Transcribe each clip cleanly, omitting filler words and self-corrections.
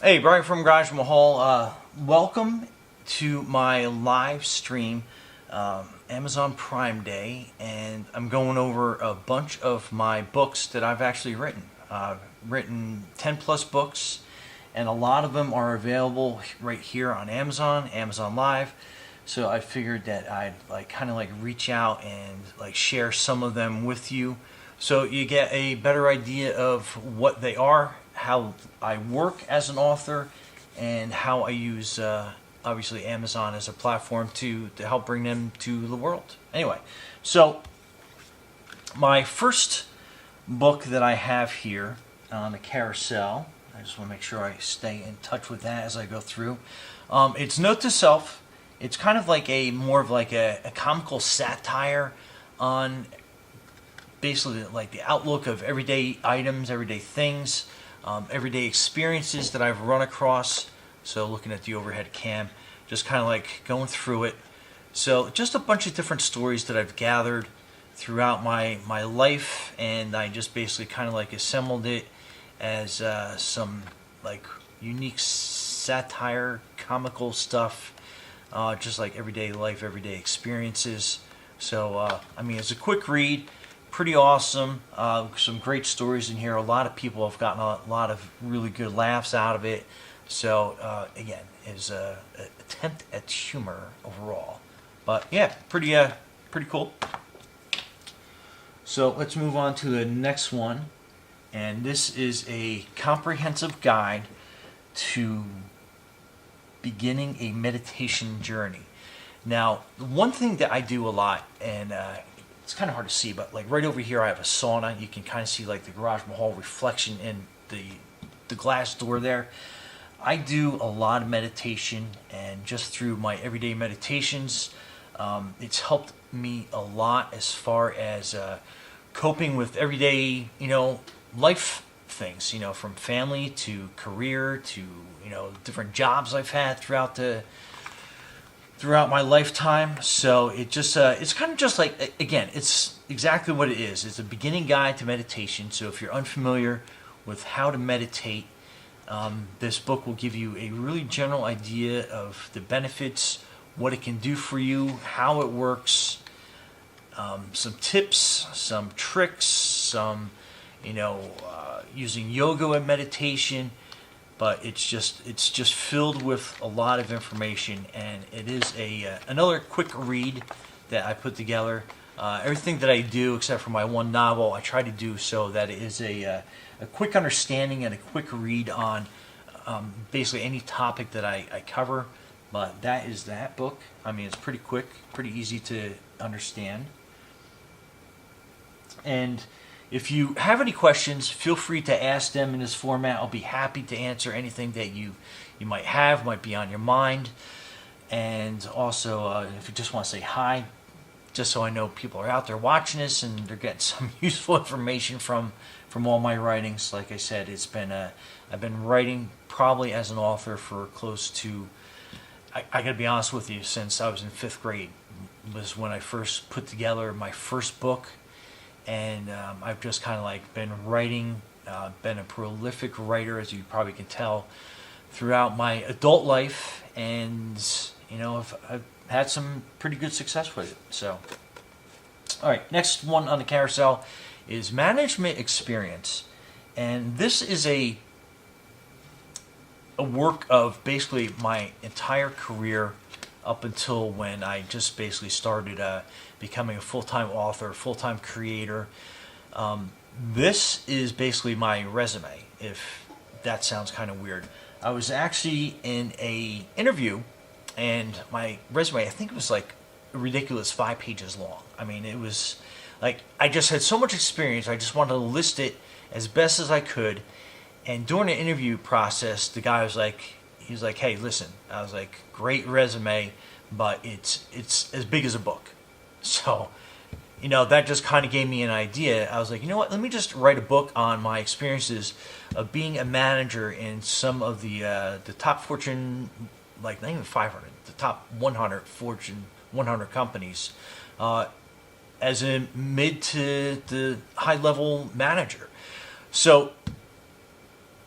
Hey, Brian from Garage Mahal. Welcome to my live stream, Amazon Prime Day, and I'm going over a bunch of my books that I've actually written. I've written 10 plus books, and a lot of them are available right here on Amazon Live. So I figured that I'd kind of reach out and share some of them with you, so you get a better idea of what they are, how I work as an author, and how I use obviously Amazon as a platform to help bring them to the world. Anyway, so my first book that I have here on the carousel, I just want to make sure I stay in touch with that as I go through. It's Note to Self. It's kind of like a more of like a comical satire on basically like the outlook of everyday items, everyday things, everyday experiences that I've run across. So looking at the overhead cam, just kind of like going through it. So just a bunch of different stories that I've gathered throughout my life, and I just basically kind of like assembled it as some like unique satire, comical stuff, just like everyday life, everyday experiences. So I mean, it's a quick read, pretty awesome. Some great stories in here. A lot of people have gotten a lot of really good laughs out of it. So again, is a attempt at humor overall. But yeah, pretty cool. So let's move on to the next one, and this is a comprehensive guide to beginning a meditation journey. Now, one thing that I do a lot, and it's kind of hard to see, but like right over here I have a sauna. You can kind of see like the Garage Mahal reflection in the glass door there. I do a lot of meditation, and just through my everyday meditations, it's helped me a lot as far as coping with everyday, life things, from family to career to, different jobs I've had throughout my lifetime. So it just it's kind of just like, again, it's exactly what it is. It's a beginning guide to meditation. So if you're unfamiliar with how to meditate, this book will give you a really general idea of the benefits, what it can do for you, how it works, some tips, some tricks, some using yoga and meditation. But it's just filled with a lot of information, and it is another quick read that I put together. Everything that I do, except for my one novel, I try to do so that it is a quick understanding and a quick read on basically any topic that I cover. But that is that book. I mean, it's pretty quick, pretty easy to understand. And if you have any questions, feel free to ask them in this format. I'll be happy to answer anything that you might have, might be on your mind. And also, if you just want to say hi, just so I know people are out there watching this and they're getting some useful information from all my writings. Like I said, it's been I've been writing probably as an author for close to, I got to be honest with you, since I was in 5th grade was when I first put together my first book. And I've just kind of like been writing, been a prolific writer, as you probably can tell, throughout my adult life, and I've had some pretty good success with it. So, all right, next one on the carousel is Management Experience, and this is a work of basically my entire career up until when I just basically started becoming a full-time author, full-time creator. This is basically my resume, if that sounds kind of weird. I was actually in a interview, and my resume, I think it was like a ridiculous 5 pages long. I mean, it was like I just had so much experience. I just wanted to list it as best as I could. And during the interview process, the guy was like, hey, listen. I was like, great resume, but it's as big as a book. So, that just kind of gave me an idea. I was like, you know what? Let me just write a book on my experiences of being a manager in some of the top Fortune, like not even 500, the top 100 Fortune 100 companies, as a mid to the high level manager. So,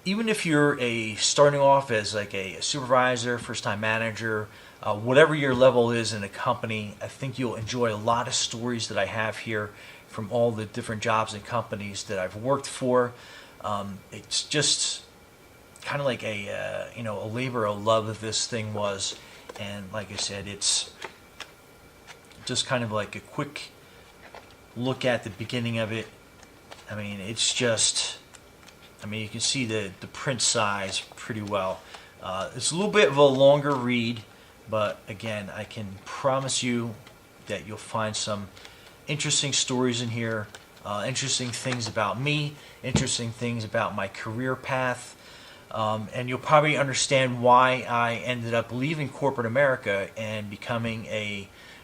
even if you're starting off as like a supervisor, first-time manager, whatever your level is in a company, I think you'll enjoy a lot of stories that I have here from all the different jobs and companies that I've worked for. It's just kind of like a labor of love that this thing was, and like I said, it's just kind of like a quick look at the beginning of it. I mean, it's just, you can see the print size pretty well. It's a little bit of a longer read, but again, I can promise you that you'll find some interesting stories in here, interesting things about me, interesting things about my career path, and you'll probably understand why I ended up leaving corporate America and becoming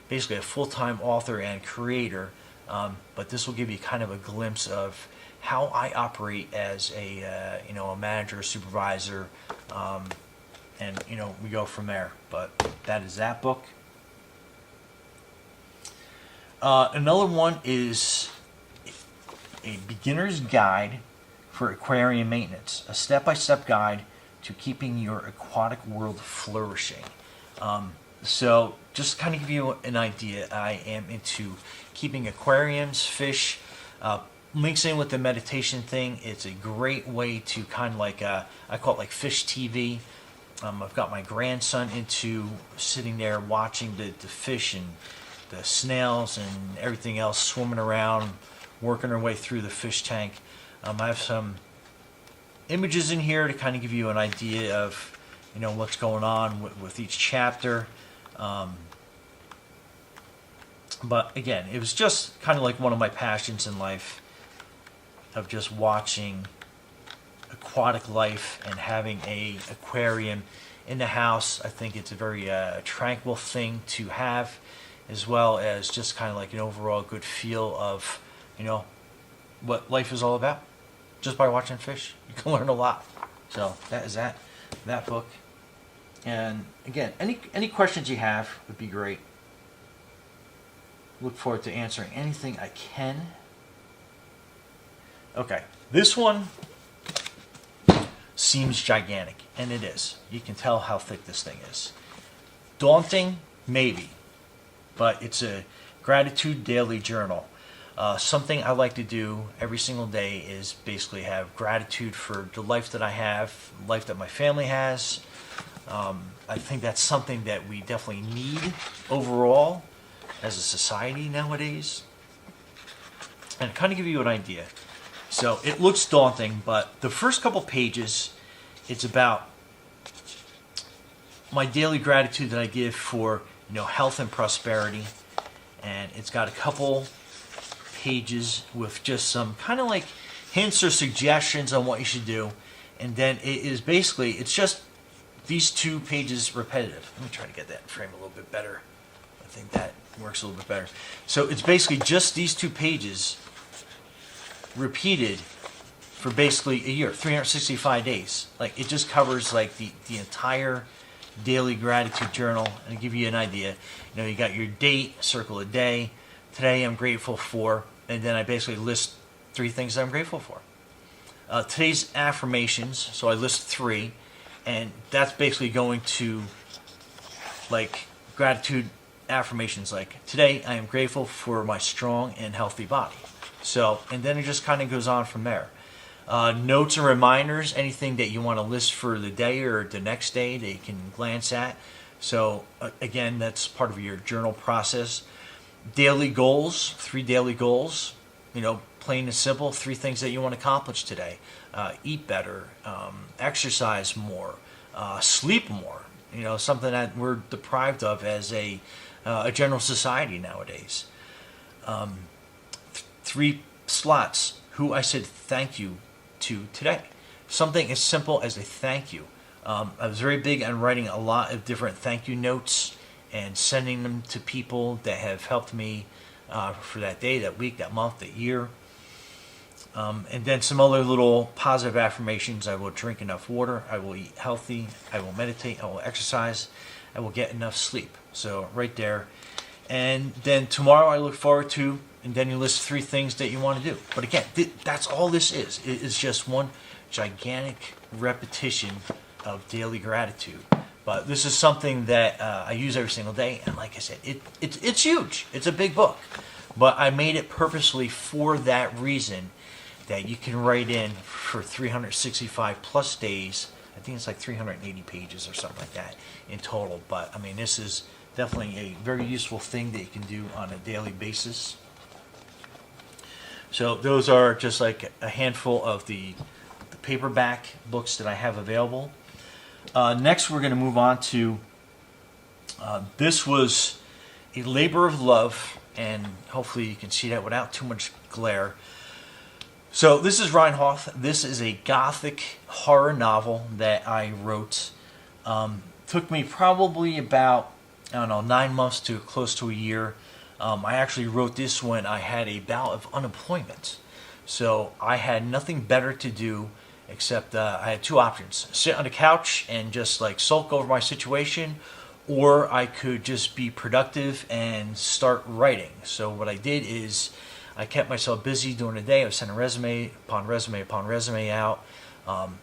basically a full-time author and creator. But this will give you kind of a glimpse of how I operate as a manager, supervisor, and we go from there. But that is that book. Another one is a beginner's guide for aquarium maintenance, a step-by-step guide to keeping your aquatic world flourishing. So just kind of give you an idea, I am into keeping aquariums, fish, links in with the meditation thing. It's a great way to kind of like, I call it like fish TV. I've got my grandson into sitting there watching the fish and the snails and everything else swimming around, working their way through the fish tank. I have some images in here to kind of give you an idea of what's going on with each chapter. But again, it was just kind of like one of my passions in life, of just watching aquatic life and having a aquarium in the house. I think it's a very tranquil thing to have, as well as just kind of like an overall good feel of what life is all about. Just by watching fish, you can learn a lot. So that is that book. And again, any questions you have would be great. Look forward to answering anything I can. Okay, this one seems gigantic, and it is. You can tell how thick this thing is. Daunting, maybe, but it's a gratitude daily journal. Something I like to do every single day is basically have gratitude for the life that I have, life that my family has. I think that's something that we definitely need overall as a society nowadays. And to kind of give you an idea, so it looks daunting, but the first couple pages, it's about my daily gratitude that I give for health and prosperity, and it's got a couple pages with just some kind of like hints or suggestions on what you should do, and then it is basically, it's just these 2 pages repetitive. Let me try to get that in frame a little bit better. I think that works a little bit better. So it's basically just these 2 pages repeated for basically a year, 365 days. Like, it just covers like the entire daily gratitude journal. And to give you an idea, you got your date, circle a day. Today I'm grateful for, and then I basically list 3 things that I'm grateful for. Today's affirmations, so I list 3, and that's basically going to like gratitude affirmations like, today I am grateful for my strong and healthy body. So, and then it just kind of goes on from there. Notes and reminders, anything that you want to list for the day or the next day that you can glance at. So again, that's part of your journal process. Daily goals, 3 daily goals, plain and simple, 3 things that you want to accomplish today. Eat better, exercise more, sleep more, something that we're deprived of as a general society nowadays. 3 slots, who I said thank you to today. Something as simple as a thank you. I was very big on writing a lot of different thank you notes and sending them to people that have helped me for that day, that week, that month, that year. And then some other little positive affirmations. I will drink enough water. I will eat healthy. I will meditate. I will exercise. I will get enough sleep. So right there, And then tomorrow I look forward to, and then you list 3 things that you want to do. But again, that's all this is. It's just one gigantic repetition of daily gratitude. But this is something that I use every single day, and like I said, it's huge. It's a big book, but I made it purposely for that reason, that you can write in for 365 plus days. I think it's like 380 pages or something like that in total. But I mean, this is definitely a very useful thing that you can do on a daily basis. So those are just like a handful of the paperback books that I have available. Next, we're going to move on to, this was a labor of love, and hopefully you can see that without too much glare. So this is Reinhoth. This is a gothic horror novel that I wrote. Took me probably about, I don't know, 9 months to close to a year. I actually wrote this when I had a bout of unemployment. So I had nothing better to do except I had 2 options: sit on the couch and just like sulk over my situation, or I could just be productive and start writing. So what I did is I kept myself busy during the day. I was sending resume upon resume upon resume out.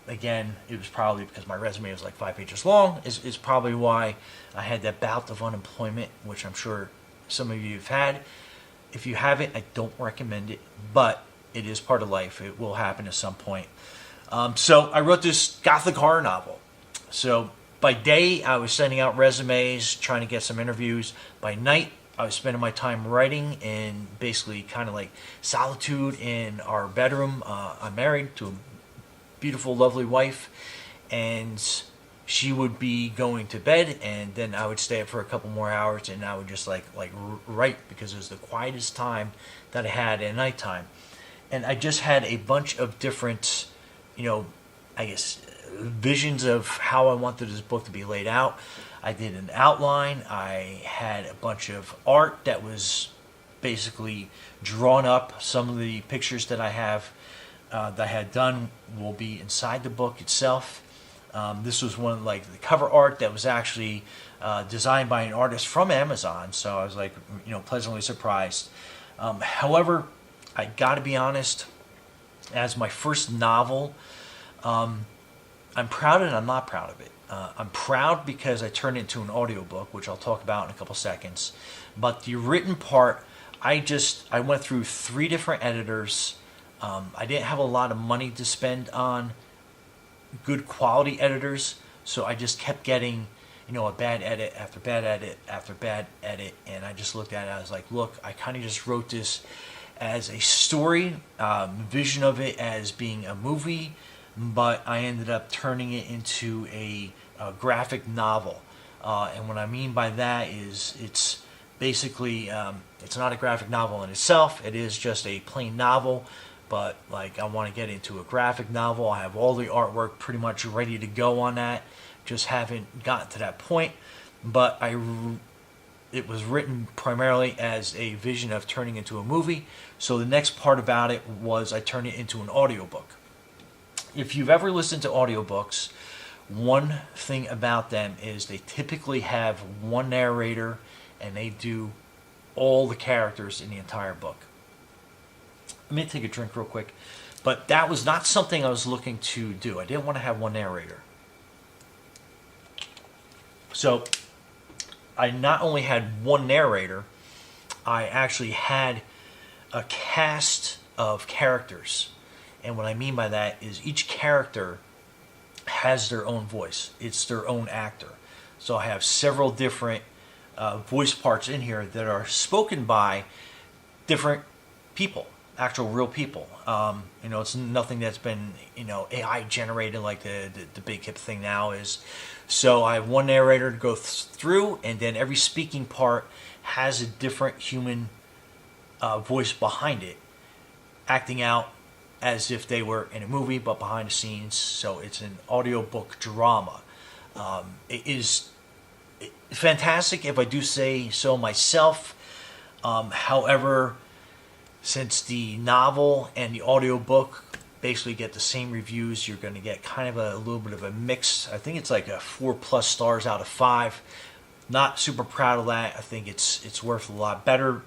Again, it was probably because my resume was like 5 pages long, is probably why I had that bout of unemployment, which I'm sure some of you have had. If you haven't, I don't recommend it, but it is part of life. It will happen at some point. So I wrote this gothic horror novel. So by day, I was sending out resumes, trying to get some interviews. By night, I was spending my time writing in basically kind of like solitude in our bedroom. I'm married to a beautiful, lovely wife, and she would be going to bed, and then I would stay up for a couple more hours, and I would just like write, because it was the quietest time that I had at nighttime. And I just had a bunch of different, I guess, visions of how I wanted this book to be laid out. I did an outline. I had a bunch of art that was basically drawn up. Some of the pictures that I have that I had done will be inside the book itself. This was one of like the cover art that was actually designed by an artist from Amazon. So I was like, pleasantly surprised. However, I got to be honest, as my first novel, I'm proud and I'm not proud of it. I'm proud because I turned it into an audiobook, which I'll talk about in a couple seconds. But the written part, I went through 3 different editors. I didn't have a lot of money to spend on good quality editors, so I just kept getting, a bad edit after bad edit after bad edit. And I just looked at it, I was like, look, I kind of just wrote this as a story, vision of it as being a movie, but I ended up turning it into a graphic novel. And what I mean by that is it's basically, it's not a graphic novel in itself. It is just a plain novel, but like I want to get into a graphic novel. I have all the artwork pretty much ready to go on that. Just haven't gotten to that point. But it was written primarily as a vision of turning into a movie. So the next part about it was I turned it into an audiobook. If you've ever listened to audiobooks, one thing about them is they typically have one narrator and they do all the characters in the entire book. Let me take a drink real quick. But that was not something I was looking to do. I didn't want to have one narrator. So I not only had one narrator, I actually had a cast of characters. And what I mean by that is each character has their own voice. It's their own actor. So I have several different voice parts in here that are spoken by different people, actual real people. It's nothing that's been, AI generated like the big hip thing now is. So I have one narrator to go through, and then every speaking part has a different human voice behind it, acting out as if they were in a movie, but behind the scenes. So it's an audiobook drama. It is fantastic, if I do say so myself. However, since the novel and the audiobook basically get the same reviews, you're going to get kind of a little bit of a mix. I think it's like a 4+ stars out of 5. Not super proud of that. I think it's worth a lot better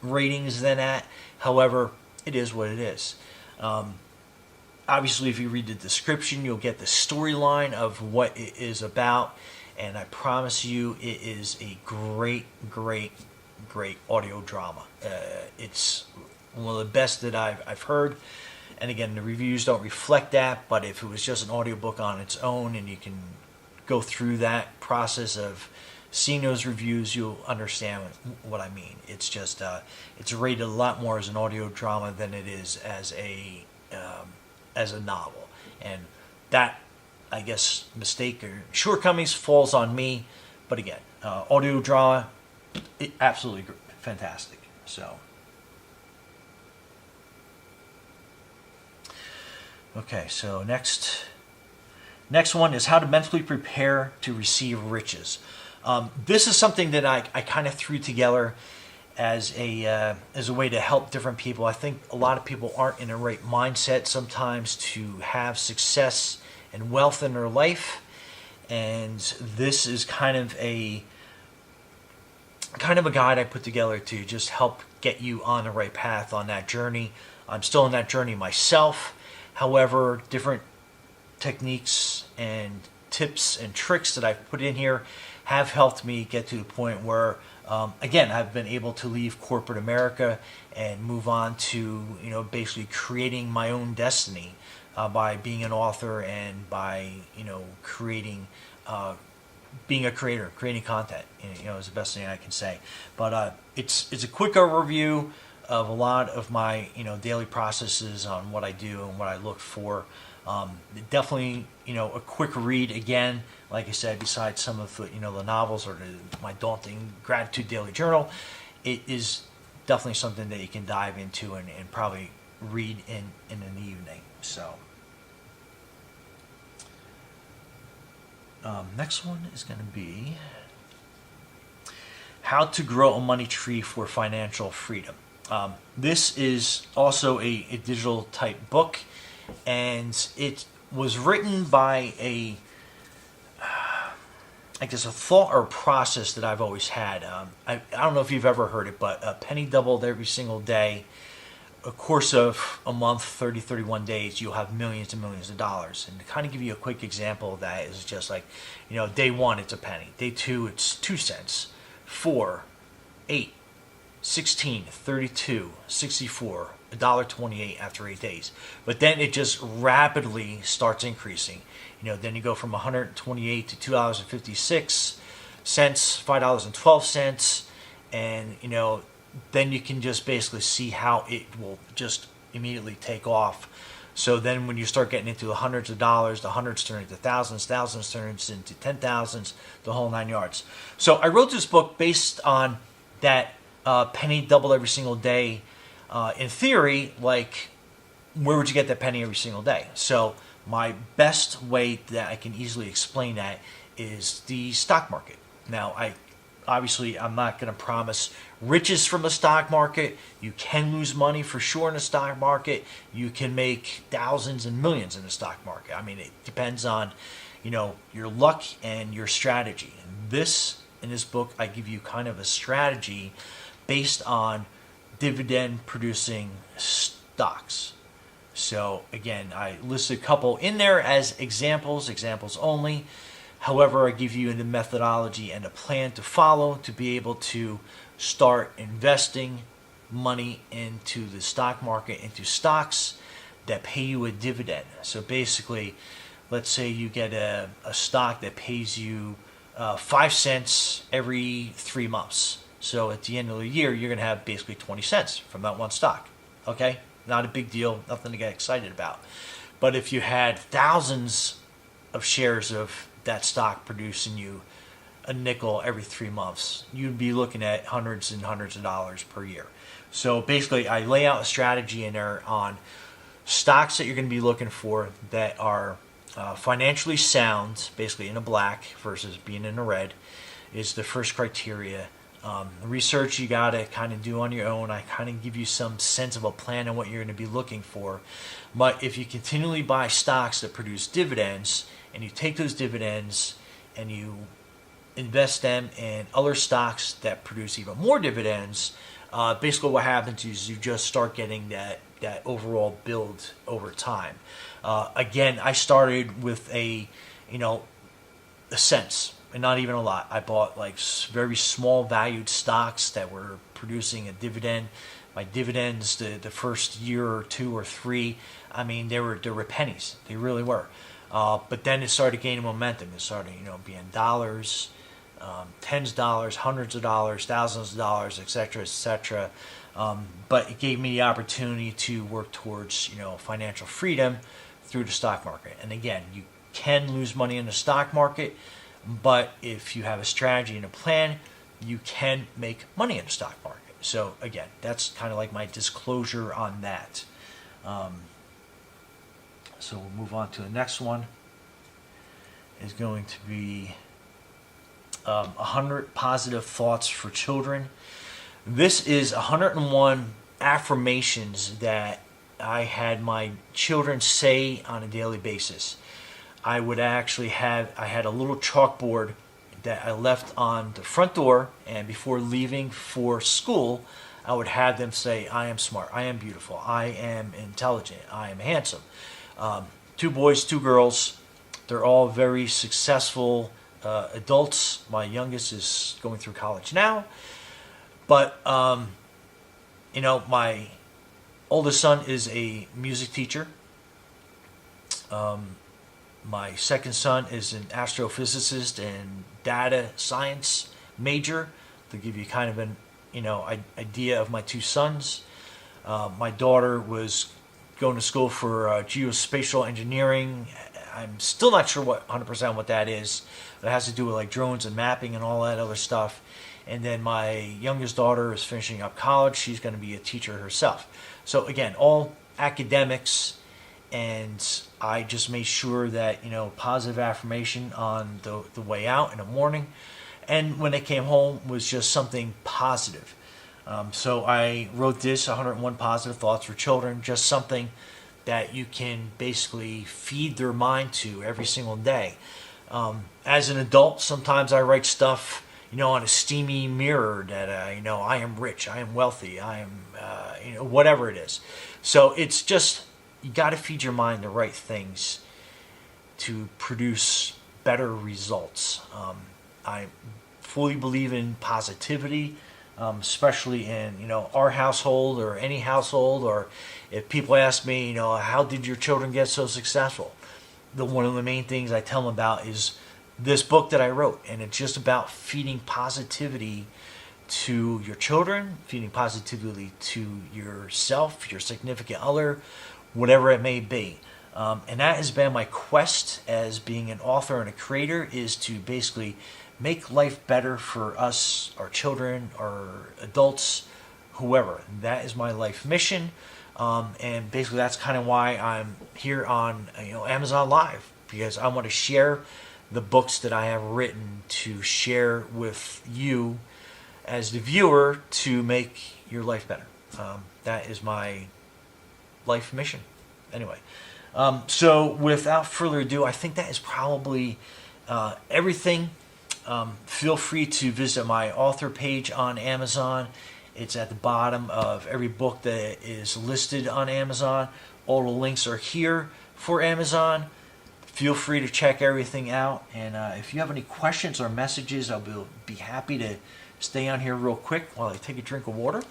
ratings than that. However, it is what it is. Obviously, if you read the description, you'll get the storyline of what it is about, and I promise you, it is a great, great, great audio drama. It's one of the best that I've heard. And again, the reviews don't reflect that, but if it was just an audiobook on its own and you can go through that process of seeing those reviews, you'll understand what I mean. It's just, it's rated a lot more as an audio drama than it is as a novel. And that, I guess, mistake or shortcomings falls on me. But again, audio drama, absolutely fantastic. So. Okay, so next one is how to mentally prepare to receive riches. This is something that I kind of threw together as a way to help different people. I think a lot of people aren't in the right mindset sometimes to have success and wealth in their life, and this is kind of a guide I put together to just help get you on the right path on that journey. I'm still in that journey myself. However, different techniques and tips and tricks that I've put in here have helped me get to the point where, again, I've been able to leave corporate America and move on to, basically creating my own destiny by being an author and by, creating, being a creator, creating content, is the best thing I can say. But it's a quick overview of a lot of my daily processes on what I do and what I look for. Definitely a quick read again, like I said, besides some of the the novels or my daunting Gratitude Daily Journal. It is definitely something that you can dive into and probably read in an evening. So next one is going to be how to grow a money tree for financial freedom. This is also a digital type book, and it was written by a thought or process that I've always had. I don't know if you've ever heard it, but a penny doubled every single day. A course of a month, 30, 31 days, you'll have millions and millions of dollars. And to kind of give you a quick example of that is just like, day 1, it's a penny. Day 2, it's 2 cents. 4, 8, 16, 32, 64, $1.28 after 8 days. But then it just rapidly starts increasing. Then you go from 128 to $2.56, $5.12, and then you can just basically see how it will just immediately take off. So then when you start getting into the hundreds of dollars, the hundreds turn into thousands, thousands turns into 10,000s, the whole 9 yards. So I wrote this book based on that penny double every single day. In theory, like, where would you get that penny every single day? So my best way that I can easily explain that is the stock market. Now, I'm not going to promise riches from the stock market. You can lose money for sure in the stock market. You can make thousands and millions in the stock market. I mean, it depends on, your luck and your strategy. And in this book, I give you kind of a strategy based on dividend producing stocks. So again, I listed a couple in there as examples only. However, I give you the methodology and a plan to follow to be able to start investing money into the stock market, into stocks that pay you a dividend. So basically, let's say you get a stock that pays you 5 cents every 3 months. So at the end of the year, you're going to have basically 20 cents from that one stock. Okay? Not a big deal, nothing to get excited about. But if you had thousands of shares of that stock producing you a nickel every 3 months, you'd be looking at hundreds and hundreds of dollars per year. So basically, I lay out a strategy in there on stocks that you're going to be looking for that are financially sound, basically in the black versus being in the red, is the first criteria. Research you got to kind of do on your own. I kind of give you some sense of a plan on what you're going to be looking for. But if you continually buy stocks that produce dividends, and you take those dividends and you invest them in other stocks that produce even more dividends, basically what happens is you just start getting that overall build over time. Again, I started with a cents, and not even a lot. I bought like very small valued stocks that were producing a dividend. My dividends, the first year or two or three, I mean, they were pennies. They really were. But then it started gaining momentum. It started, being dollars, tens of dollars, hundreds of dollars, thousands of dollars, etc., etc. But it gave me the opportunity to work towards, financial freedom through the stock market. And again, you can lose money in the stock market, but if you have a strategy and a plan, you can make money in the stock market. So again, that's kind of like my disclosure on that. So we'll move on to the next one. Is going to be 100 positive thoughts for children. This is 101 affirmations that I had my children say on a daily basis. I had a little chalkboard that I left on the front door, and before leaving for school, I would have them say, I am smart, I am beautiful, I am intelligent, I am handsome. 2 boys, 2 girls. They're all very successful adults. My youngest is going through college now. But, my oldest son is a music teacher. My second son is an astrophysicist and data science major, to give you kind of an idea of my 2 sons. My daughter was going to school for geospatial engineering. I'm still not sure 100% what that is. It has to do with like drones and mapping and all that other stuff. And then my youngest daughter is finishing up college. She's going to be a teacher herself. So again, all academics. And I just made sure that, positive affirmation on the way out in the morning. And when they came home was just something positive. So I wrote this, 101 positive thoughts for children, just something that you can basically feed their mind to every single day. As an adult, sometimes I write stuff, on a steamy mirror that, I am rich, I am wealthy, I am, whatever it is. So it's just, you got to feed your mind the right things to produce better results. I fully believe in positivity, especially in our household or any household. Or if people ask me, how did your children get so successful? One of the main things I tell them about is this book that I wrote, and it's just about feeding positivity to your children, feeding positivity to yourself, your significant other, whatever it may be. And that has been my quest as being an author and a creator, is to basically make life better for us, our children, our adults, whoever. That is my life mission. And basically that's kind of why I'm here on Amazon Live, because I want to share the books that I have written to share with you as the viewer to make your life better. That is my life mission. Anyway, so without further ado, I think that is probably everything. Feel free to visit my author page on Amazon. It's at the bottom of every book that is listed on Amazon. All the links are here for Amazon. Feel free to check everything out. And if you have any questions or messages, I'll be happy to stay on here real quick while I take a drink of water.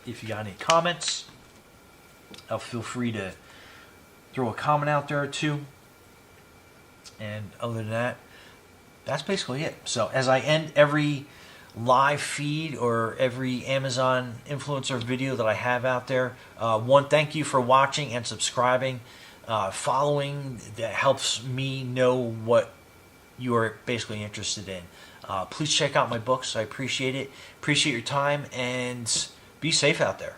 If you got any comments, feel free to throw a comment out there or two. And other than that, that's basically it. So as I end every live feed or every Amazon influencer video that I have out there, thank you for watching and subscribing, following. That helps me know what you are basically interested in. Please check out my books. I appreciate it. Appreciate your time, and be safe out there.